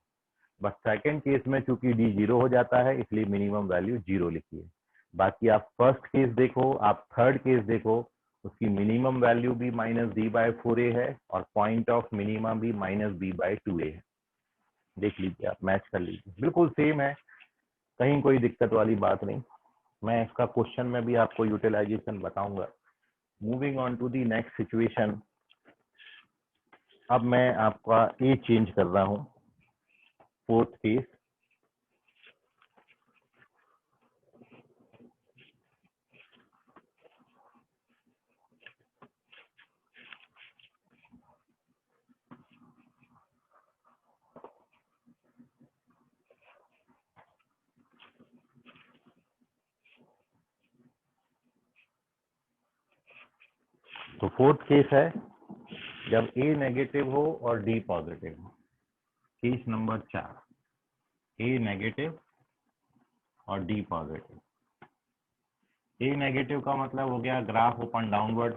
बस सेकंड केस में चूंकि d 0 हो जाता है, इसलिए मिनिमम वैल्यू 0 लिखी है। बाकी आप फर्स्ट केस देखो, आप थर्ड केस देखो, उसकी मिनिमम वैल्यू भी -d/4a है, और पॉइंट ऑफ मिनिमा भी -b/2a है। देख लीजिए, आप मैच कर लीजिए, बिल्कुल सेम है, कहीं कोई दिक्कत वाली बात नहीं। मैं इसका क्वेश्चन में भी आपको यूटिलाइजेशन बताऊंगा। Moving on to the next situation. अब मैं आपका ए चेंज कर रहा हूं, फोर्थ केस। तो फोर्थ केस है जब ए नेगेटिव हो और डी पॉजिटिव हो। केस नंबर 4, ए नेगेटिव और डी पॉजिटिव। ए नेगेटिव का मतलब हो गया ग्राफ ओपन डाउनवर्ड,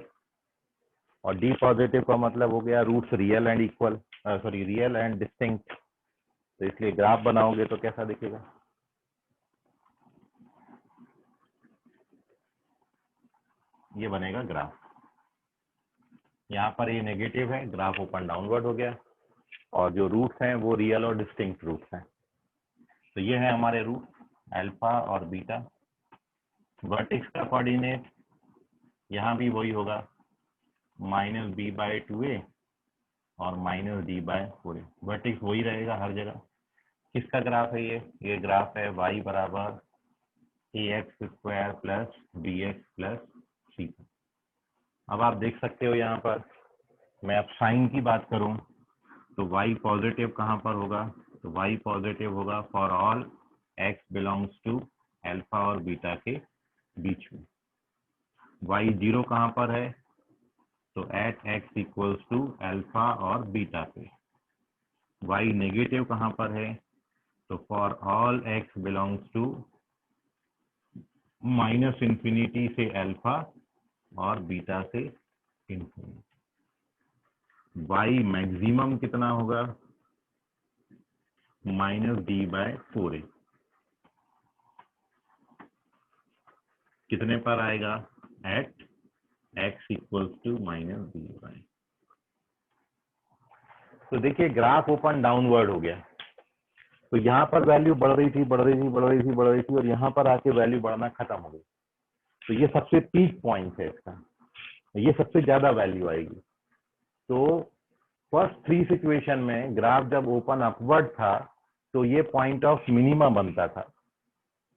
और डी पॉजिटिव का मतलब हो गया roots real and equal, sorry real and distinct. तो इसलिए ग्राफ बनाओगे तो कैसा दिखेगा, ये बनेगा ग्राफ। यहाँ पर ये नेगेटिव है, ग्राफ ओपन डाउनवर्ड हो गया, और जो रूट्स हैं वो रियल और डिस्टिंक्ट रूट्स हैं। तो ये है हमारे रूट अल्फा और बीटा। वर्टेक्स का कोऑर्डिनेट यहाँ भी वही होगा, -b/2a और -d/4a। वर्टेक्स वही रहेगा हर जगह। किसका ग्राफ है ये ग्राफ है y बराबर ax² plus bx plus c। अब आप देख सकते हो यहाँ पर, मैं अब साइन की बात करूं तो y पॉजिटिव कहाँ पर होगा, तो y पॉजिटिव होगा for all x belongs to alpha और बीटा के बीच में। y 0 कहाँ पर है, तो at x equals to alpha और बीटा पे। y नेगेटिव कहाँ पर है, तो for all x belongs to -∞ से अल्फा और बीटा से इंफिनिटी। y मैक्सिमम कितना होगा, -d/4a। कितने पर आएगा, at x equals to -d/। तो देखिए ग्राफ ओपन डाउनवर्ड हो गया, तो यहाँ पर वैल्यू बढ़ रही थी, और यहाँ पर आके वैल्यू बढ़ना खत्म हो गई। तो ये सबसे पीक पॉइंट है इसका, ये सबसे ज्यादा वैल्यू आएगी। तो फर्स्ट 3 सिचुएशन में ग्राफ जब ओपन अपवर्ड था तो ये पॉइंट ऑफ मिनिमा बनता था,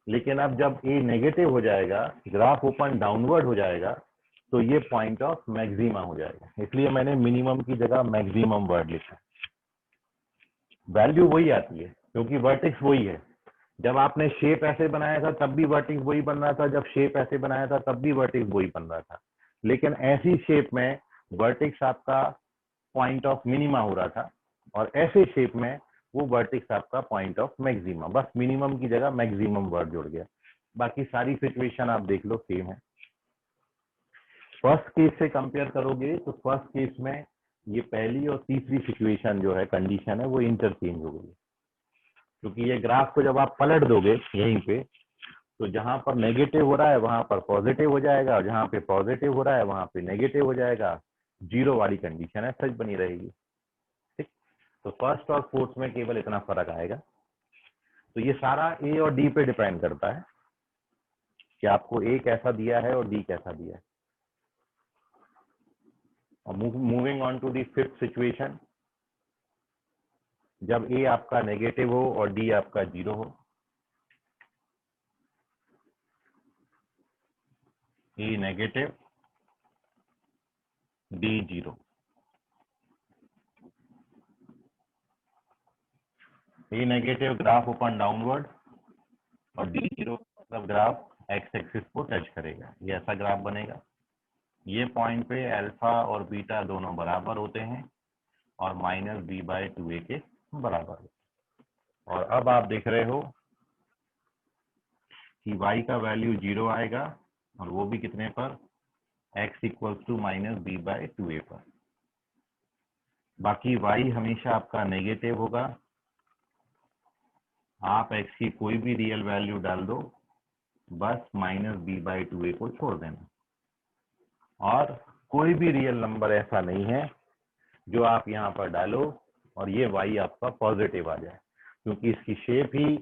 लेकिन अब जब ए नेगेटिव हो जाएगा, ग्राफ ओपन डाउनवर्ड हो जाएगा, तो ये पॉइंट ऑफ मैक्सिमा हो जाएगा। इसलिए मैंने मिनिमम की जगह मैक्सिमम वर्ड लिखा। वैल्यू वही आती है क्योंकि वर्टेक्स वही है। जब आपने शेप ऐसे बनाया था तब भी वर्टेक्स वही बन रहा था, जब शेप ऐसे बनाया था तब भी वर्टेक्स वही बन रहा था, लेकिन ऐसी शेप में वर्टेक्स आपका पॉइंट ऑफ मिनिमा हो रहा था, और ऐसे शेप में वो वर्टेक्स आपका पॉइंट ऑफ मैक्सिमा। बस मिनिमम की जगह मैक्सिमम वर्ड जुड़ गया। बाकी सारी सिचुएशन आप देख लो सेम है। फर्स्ट केस से कंपेयर करोगे तो फर्स्ट केस में ये पहली और तीसरी सिचुएशन जो है, कंडीशन है, वो इंटरचेंज हो गई, क्योंकि ये ग्राफ को जब आप पलट दोगे यहीं पे, तो जहां पर नेगेटिव हो रहा है वहां पर पॉजिटिव हो जाएगा, और जहां पे पॉजिटिव हो रहा है वहां पे नेगेटिव हो जाएगा, जीरो वाली कंडीशन है सच बनी रहेगी। ठीक, तो फर्स्ट और फोर्थ में केवल इतना फर्क आएगा। तो ये सारा ए और डी पे डिपेंड करता है कि आपको ए कैसा दिया है और डी कैसा दिया है। और moving on to the fifth situation, जब ए आपका नेगेटिव हो और डी आपका जीरो हो। ए नेगेटिव, डी जीरो। ए नेगेटिव ग्राफ ओपन डाउनवर्ड और डी जीरो मतलब ग्राफ एक्स एक्सिस को टच करेगा। ये ऐसा ग्राफ बनेगा। ये पॉइंट पे अल्फा और बीटा दोनों बराबर होते हैं और -b/2a के बराबर होते हैं। और अब आप देख रहे हो कि y का वैल्यू 0 आएगा, और वो भी कितने पर, x = -b/2a पर। बाकी y हमेशा आपका नेगेटिव होगा। आप x की कोई भी रियल वैल्यू डाल दो, बस -b/2a को छोड़ देना। और कोई भी रियल नंबर ऐसा नहीं है जो आप यहाँ पर डालो और ये y आपका पॉजिटिव आ जाए, क्योंकि इसकी शेप ही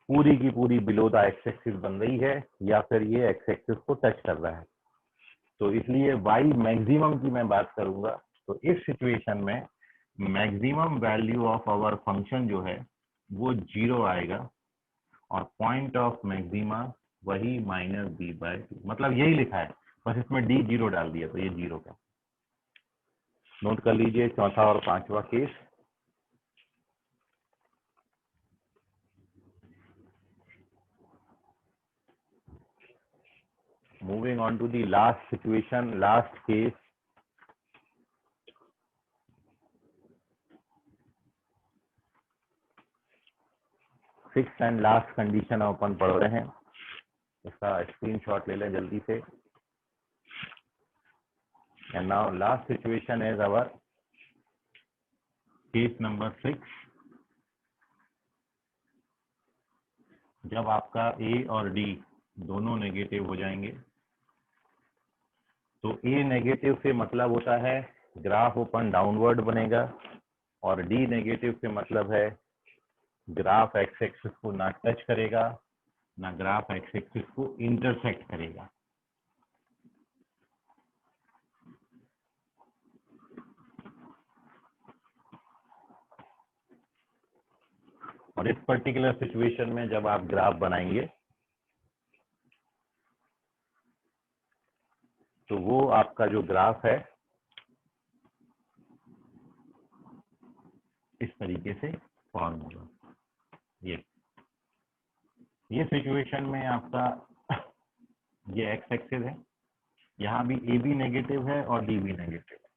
पूरी की पूरी बिलो द एक्स एक्सिस बन रही है, या फिर ये एक्स एक्सिस को टच कर रहा है। तो इसलिए y मैक्सिमम की मैं बात करूंगा, तो इस सिचुएशन में maximum value of our function जो है वो 0 आएगा, और पॉइंट ऑफ मैक्सिमा वही -b/2, मतलब यही लिखा है, बस इसमें d 0 डाल दिया तो ये 0 का। नोट कर लीजिए चौथा और पांचवा case. Moving on to the last situation, last case. Sixth and last condition अपन पढ़ रहे हैं, इसका स्क्रीनशॉट ले लें जल्दी से। And now last situation is our case number 6। जब आपका A और D दोनों नेगेटिव हो जाएंगे, तो A नेगेटिव से मतलब होता है ग्राफ ओपन डाउनवर्ड बनेगा, और D नेगेटिव से मतलब है ग्राफ एक्स एक्सिस को ना टच करेगा, ना ग्राफ एक्स एक्सिस को इंटरसेक्ट करेगा। और इस पर्टिकुलर सिचुएशन में जब आप ग्राफ बनाएंगे तो वो आपका जो ग्राफ है इस तरीके से फॉर्म होगा। ये सिचुएशन में आपका ये एक्स एक्सिस है, यहाँ भी ए भी नेगेटिव है और डी भी नेगेटिव है।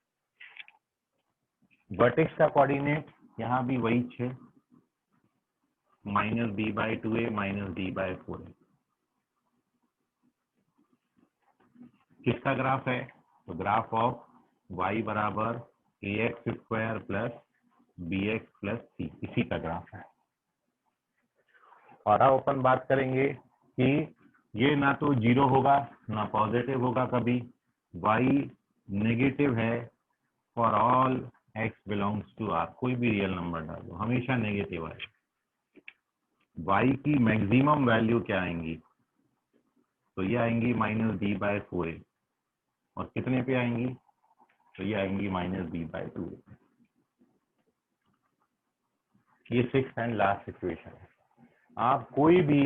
वर्टेक्स का कोऑर्डिनेट यहाँ भी वही 6 -b/2a -d/4 है। किसका ग्राफ है, तो ग्राफ ऑफ y बराबर ax² + bx + c, इसी का ग्राफ है। और अब अपन बात करेंगे कि ये ना तो 0 होगा ना पॉजिटिव होगा कभी, y नेगेटिव है for all x belongs to r, कोई भी रियल नंबर डालो हमेशा नेगेटिव आएगा। y की मैक्सिमम वैल्यू क्या आएंगी, तो ये आएंगी -d/4a, और कितने पे आएंगी, तो ये आएंगी -b/2a। ये सिक्स्थ एंड लास्ट सिचुएशन है। आप कोई भी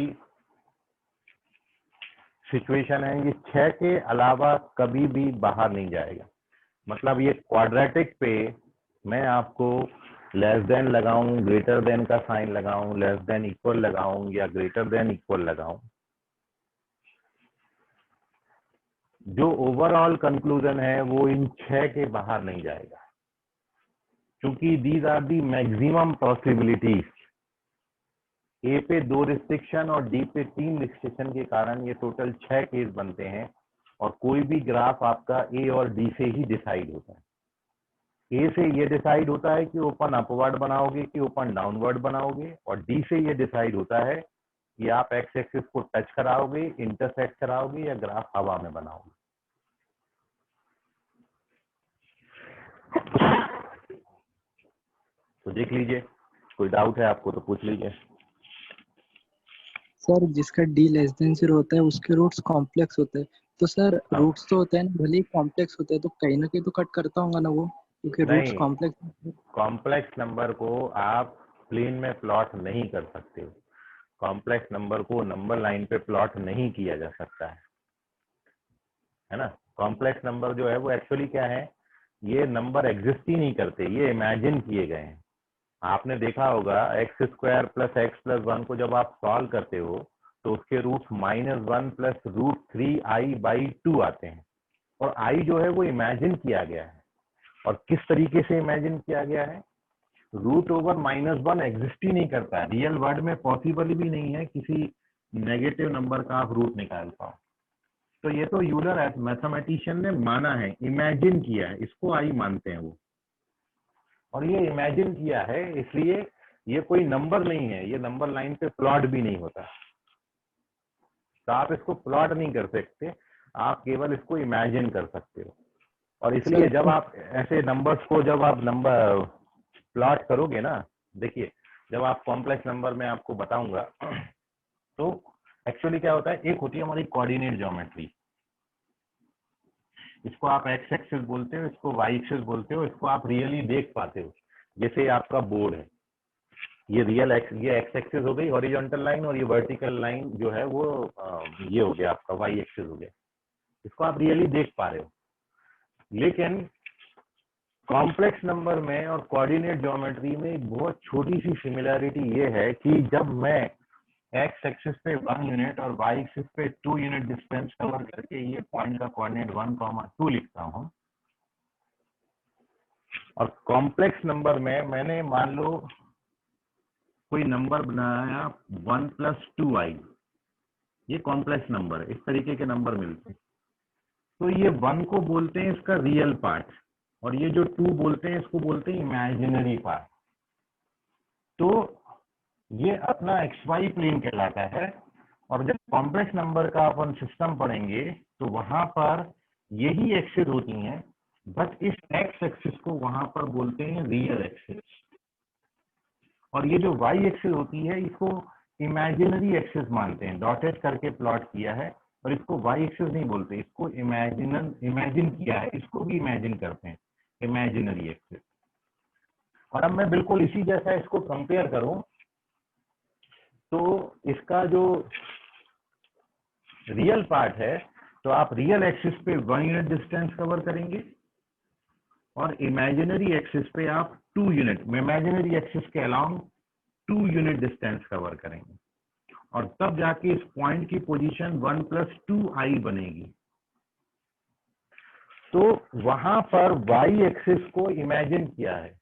सिचुएशन है ये 6 के अलावा कभी भी बाहर नहीं जाएगा। मतलब ये क्वाड्रेटिक पे मैं आपको लेस देन लगाऊं, ग्रेटर देन का साइन लगाऊं, लेस देन इक्वल लगाऊं, या ग्रेटर देन इक्वल लगाऊं, जो ओवरऑल कंक्लूजन है वो इन 6 के बाहर नहीं जाएगा, क्योंकि these are the maximum possibilities. A पे 2 रिस्ट्रिक्शन और डी पे 3 रिस्ट्रिक्शन के कारण ये टोटल 6 केस बनते हैं और कोई भी ग्राफ आपका ए और डी से ही डिसाइड होता है। ए से ये डिसाइड होता है कि ओपन अपवर्ड बनाओगे कि ओपन डाउनवर्ड बनाओगे, और डी से ये डिसाइड होता है कि आप एक्स एक्सिस को टच कराओगे, इंटरसेक्ट कराओगे, या ग्राफ हवा में बनाओगे। तो देख लीजिए, कोई डाउट है आपको तो पूछ लीजिए। सर जिसका डी लेस देन 0 होता है उसके रूट्स कॉम्प्लेक्स होते हैं, तो सर रूट्स तो होते हैं ना, भले ही कॉम्प्लेक्स होते हैं तो कहीं ना कहीं तो कट करता होगा ना वो, क्योंकि रूट्स नहीं, कॉम्प्लेक्स। कॉम्प्लेक्स नंबर को आप प्लेन में प्लॉट नहीं कर सकते हो। कॉम्प्लेक्स नंबर को नंबर लाइन पे प्लॉट नहीं किया जा सकता है ना। कॉम्प्लेक्स नंबर जो है वो एक्चुअली क्या है, ये नंबर एग्जिस्ट ही नहीं करते, ये इमेजिन किए गए हैं। आपने देखा होगा x square plus x plus 1 को जब आप सॉल्व करते हो तो उसके रूट्स -1 प्लस √3i/2 आते हैं, और आई जो है वो इमेजिन किया गया है। और किस तरीके से इमेजिन किया गया है, √1 एग्जिस्ट ही नहीं करता है, रियल वर्ल्ड में पॉसिबल भी नहीं है किसी नेगेटिव नंबर का आप रूट निकाल पाओ। तो ये तो यूलर मैथमेटिशियन ने माना है, इमेजिन किया है, इसको आई मानते हैं वो। और ये इमेजिन किया है इसलिए ये कोई नंबर नहीं है, ये नंबर लाइन पे प्लॉट भी नहीं होता। तो आप इसको प्लॉट नहीं कर सकते, आप केवल इसको इमेजिन कर सकते हो। और इसलिए जब आप ऐसे नंबर्स को जब आप नंबर प्लॉट करोगे ना, देखिए जब आप कॉम्प्लेक्स नंबर में आपको बताऊंगा तो एक्चुअली क्या होता है, एक होती है हमारी कोऑर्डिनेट ज्योमेट्री, इसको आप एक्स एक्सिस बोलते हो, इसको वाई एक्सिस बोलते हो, इसको आप रियली देख पाते हो। जैसे आपका बोर्ड है, ये रियल एक्स, ये एक्स एक्सिस हो गई हॉरिजॉन्टल लाइन, और ये वर्टिकल लाइन जो है वो ये हो गया आपका वाई एक्सिस हो गया, इसको आप रियली देख पा रहे हो। लेकिन कॉम्प्लेक्स नंबर में और कोऑर्डिनेट ज्योमेट्री में एक बहुत छोटी सी सिमिलैरिटी ये है कि जब मैं एक्स एक्सिस पे 1 यूनिट और वाई एक्सिस पे 2 यूनिट डिस्टेंस कवर करके ये पॉइंट का कोऑर्डिनेट 1, 2 लिखता हूं, और कॉम्प्लेक्स नंबर में मैंने मान लो कोई नंबर बनाया 1 + 2i, ये कॉम्प्लेक्स नंबर है, इस तरीके के नंबर मिलते हैं। तो ये 1 को बोलते हैं इसका रियल पार्ट, और ये जो 2 बोलते हैं इसको बोलते हैं इमेजिनरी पार्ट। तो ये अपना XY प्लेन कहलाता है। और जब कॉम्प्लेक्स नंबर का अपन सिस्टम पढ़ेंगे तो वहां पर यही एक्सिस होती हैं, बट इस एक्स एक्सिस को वहां पर बोलते हैं रियल एक्सिस, और ये जो वाई एक्सिस होती है इसको इमेजिनरी एक्सिस मानते हैं, डॉटेड करके प्लॉट किया है, और इसको वाई एक्सिस नहीं बोलते, इसको इमेजिन किया है, इसको भी इमेजिन करते हैं, इमेजिनरी एक्सिस। और अब मैं बिल्कुल इसी जैसा इसको कंपेयर करूं तो इसका जो रियल पार्ट है, तो आप रियल एक्सिस पे 1 यूनिट डिस्टेंस कवर करेंगे, और इमेजिनरी एक्सिस पे आप 2 यूनिट, इमेजिनरी एक्सिस के अलाउंग 2 यूनिट डिस्टेंस कवर करेंगे, और तब जाके इस पॉइंट की पोजीशन 1 + 2i बनेगी। तो वहां पर वाई एक्सिस को इमेजिन किया है,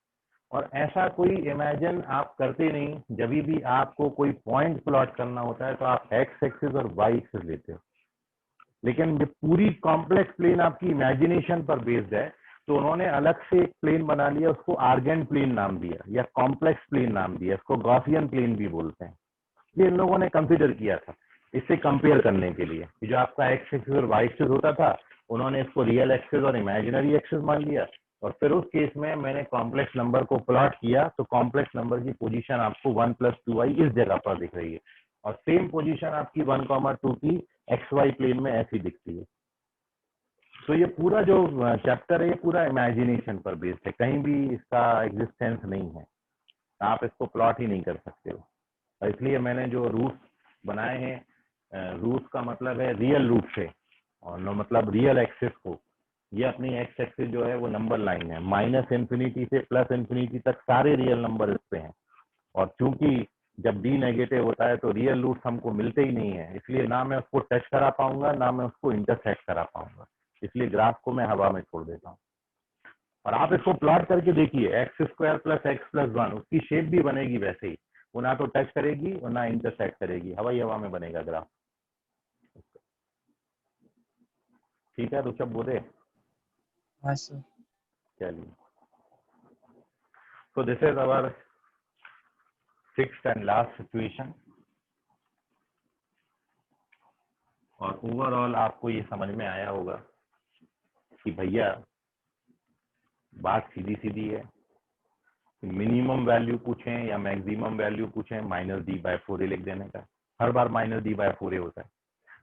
और ऐसा कोई इमेजिन आप करते नहीं। जब भी आपको कोई पॉइंट प्लॉट करना होता है तो आप एक्स एक्सिस और वाई एक्सिस लेते हो, लेकिन जब पूरी कॉम्प्लेक्स प्लेन आपकी इमेजिनेशन पर बेस्ड है तो उन्होंने अलग से एक प्लेन बना लिया, उसको आर्गेंट प्लेन नाम दिया या कॉम्प्लेक्स प्लेन नाम दिया, इसको गॉसियन प्लेन भी बोलते हैं। ये इन लोगों ने कंसिडर किया था इससे कंपेयर करने के लिए, जो आपका एक्स एक्सिस और वाई एक्सिस होता था उन्होंने इसको रियल एक्सिस और इमेजिनरी एक्सिस मान लिया। और फिर उस केस में मैंने कॉम्प्लेक्स नंबर को प्लॉट किया तो कॉम्प्लेक्स नंबर की पोजीशन आपको 1 + 2i इस जगह पर दिख रही है, और सेम पोजीशन आपकी 1, 2 की XY प्लेन में ऐसी दिखती है। तो ये पूरा जो चैप्टर है ये पूरा इमेजिनेशन पर बेस्ड है, कहीं भी इसका एग्जिस्टेंस नहीं है, आप इसको प्लॉट ही नहीं कर सकते हो। और इसलिए मैंने जो रूट्स बनाए हैं, रूट्स का मतलब है रियल रूट से, और मतलब रियल एक्सिस को, ये अपनी एक्स एक्सिस जो है वो नंबर लाइन है, -∞ से +∞ तक सारे रियल नंबर इस पे हैं। और चूंकि जब डी नेगेटिव होता है तो रियल रूट्स हमको मिलते ही नहीं है, इसलिए ना मैं उसको टच करा पाऊंगा ना मैं उसको इंटरसेक्ट करा पाऊंगा, इसलिए ग्राफ को मैं हवा में छोड़ देता हूँ। और आप इसको प्लॉट करके देखिए, x² + x + 1 उसकी शेप भी बनेगी वैसे ही, वो ना तो टच करेगी और ना इंटरसेक्ट करेगी, हवा ही हवा में बनेगा ग्राफ। ठीक है ऋषभ बोले? हाँ सर। चलिए, so this is our sixth and last situation. और ओवरऑल आपको ये समझ में आया होगा कि भैया बात सीधी सीधी है, मिनिमम वैल्यू पूछें या मैक्सिमम वैल्यू पूछें -d/4a लिख देने का। हर बार -d/4a होता है,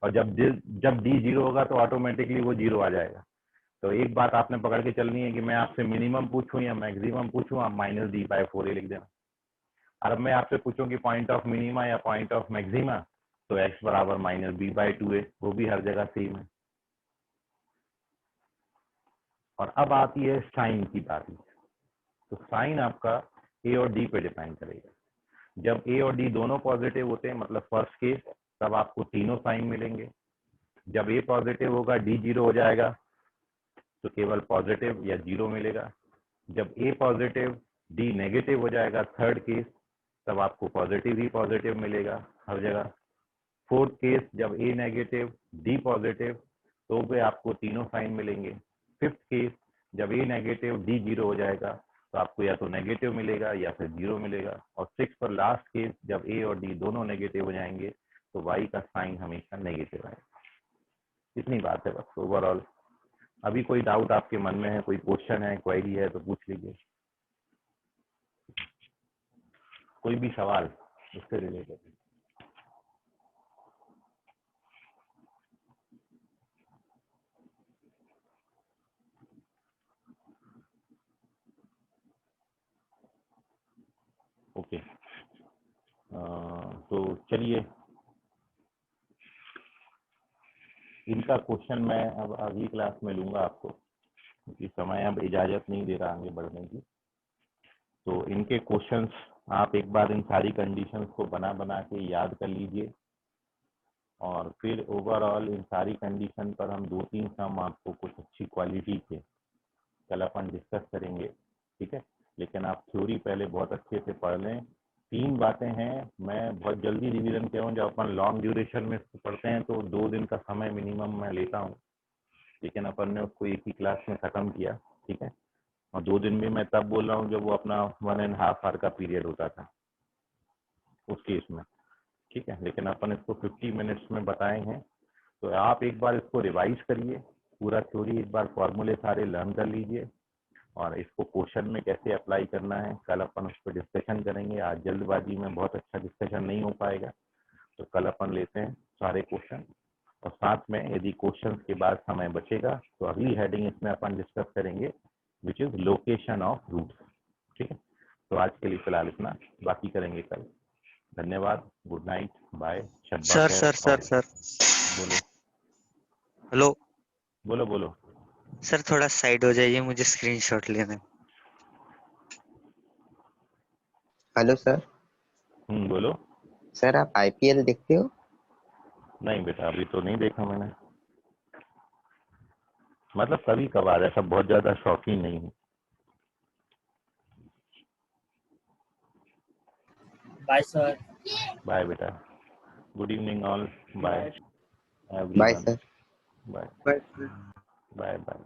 और जब d 0 होगा तो ऑटोमेटिकली वो 0 आ जाएगा। तो एक बात आपने पकड़ के चलनी है कि मैं आपसे मिनिमम पूछूं या मैक्सिमम पूछूं, आप -d/4a लिख देना। और मैं आपसे पूछूं कि पॉइंट ऑफ मिनिमा या पॉइंट ऑफ मैक्सिमा, तो x बराबर -b/2a, वो भी हर जगह सेम है। और अब आती है साइन की बारी। तो साइन आपका a और d पे डिपेंड करेगा। जब a और d दोनों पॉजिटिव होते हैं, मतलब फर्स्ट केस, तब आपको तीनों साइन मिलेंगे। जब a पॉजिटिव होगा, d 0 हो जाएगा, तो केवल पॉजिटिव या 0 मिलेगा। जब a पॉजिटिव d नेगेटिव हो जाएगा, थर्ड केस, तब आपको पॉजिटिव ही पॉजिटिव मिलेगा हर जगह। फोर्थ केस, जब a नेगेटिव d पॉजिटिव, तो भी आपको तीनों साइन मिलेंगे। फिफ्थ केस, जब a नेगेटिव d 0 हो जाएगा, तो आपको या तो नेगेटिव मिलेगा या फिर 0 मिलेगा। और सिक्स्थ और लास्ट केस, जब a और d दोनों नेगेटिव हो जाएंगे, तो y का साइन हमेशा नेगेटिव आएगा। इतनी बात है बस ओवरऑल। अभी कोई डाउट आपके मन में है, कोई क्वेश्चन है, क्वेरी है, तो पूछ लीजिए। कोई भी सवाल उससे रिलेटेड। ओके, तो चलिए, इनका क्वेश्चन मैं अब अगली क्लास में लूंगा आपको, क्योंकि समय अब इजाजत नहीं दे रहा आगे बढ़ने की। तो इनके क्वेश्चंस आप एक बार इन सारी कंडीशंस को बना बना के याद कर लीजिए, और फिर ओवरऑल इन सारी कंडीशन पर हम 2-3 सम आपको कुछ अच्छी क्वालिटी के कल अपन डिस्कस करेंगे, ठीक है। लेकिन आप थ्योरी पहले बहुत अच्छे से पढ़ लें। 3 बातें हैं, मैं बहुत जल्दी रिवीजन किया हूँ। जब अपन लॉन्ग ड्यूरेशन में पढ़ते हैं तो 2 दिन का समय मिनिमम मैं लेता हूँ, लेकिन अपन ने उसको एक ही क्लास में खत्म किया, ठीक है। और 2 दिन भी मैं तब बोल रहा हूँ जब वो अपना 1.5 आवर का पीरियड होता था उस केस में, ठीक है। लेकिन अपन इसको 50 मिनट्स में बताए हैं। तो आप एक बार इसको रिवाइज करिए, पूरा थ्योरी एक बार फॉर्मूले सारे लर्न कर लीजिए, और इसको क्वेश्चन में कैसे अप्लाई करना है कल अपन उस पर डिस्कशन करेंगे। आज जल्दबाजी में बहुत अच्छा डिस्कशन नहीं हो पाएगा, तो कल अपन लेते हैं सारे क्वेश्चन। और साथ में यदि क्वेश्चन के बाद समय बचेगा तो अगली हेडिंग इसमें अपन डिस्कस करेंगे, which is location of roots, ठीक है। तो आज के लिए फिलहाल इतना, बाकी करेंगे कल। धन्यवाद, गुड नाइट, बाय, शब्बा खैर। सर बोलो हेलो बोलो बोलो। सर, थोड़ा साइड हो जाइए, मुझे स्क्रीनशॉट लेना है। Hello sir. बोलो। सर आप आईपीएल देखते हो? नहीं बेटा, अभी तो नहीं देखा मैंने, मतलब कभी कभार, ऐसा बहुत ज्यादा शौकीन नहीं हूँ। Bye sir. बाय बेटा, good evening all, bye bye everyone, sir. Bye bye sir. Bye bye.